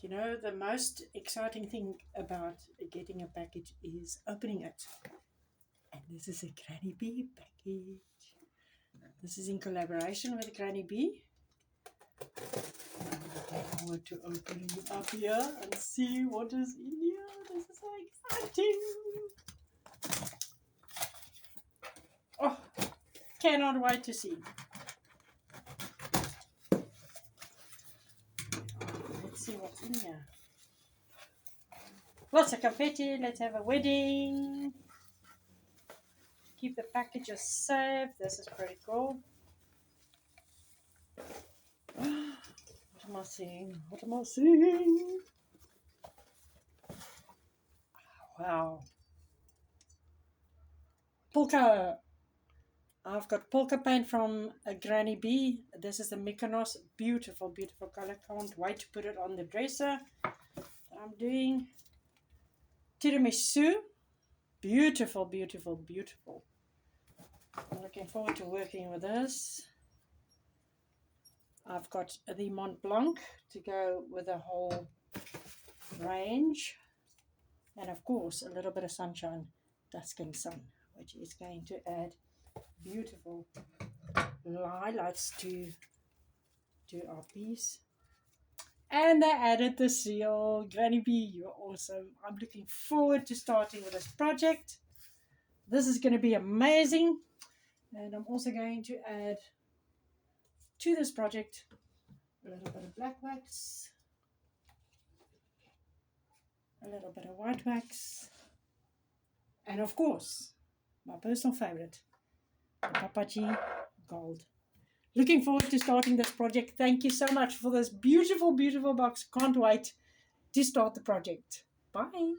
You know, the most exciting thing about getting a package is opening it. And this is a Granny B package. This is in collaboration with Granny B. I want to open it up here and see what is in here. This is so exciting. Oh, cannot wait to see. Let's see what's in here. Lots of confetti. Let's have a wedding. Keep the packages safe. This is pretty cool. What am I seeing? What am I seeing? Wow. Polka. I've got polka paint from a Granny B. This is the Mykonos. Beautiful, beautiful color. Can't wait to put it on the dresser. I'm doing tiramisu. Beautiful, beautiful, beautiful. I'm looking forward to working with this. I've got the Mont Blanc to go with the whole range. And of course, a little bit of sunshine, Tuscan sun, which is going to add beautiful highlights to our piece. And I added the seal. Granny B, you're awesome. I'm looking forward to starting with this project. This is going to be amazing. And I'm also going to add to this project a little bit of black wax, a little bit of white wax, and of course, my personal favorite, the Papaji Gold. Looking forward to starting this project. Thank you so much for this beautiful, beautiful box. Can't wait to start the project. Bye.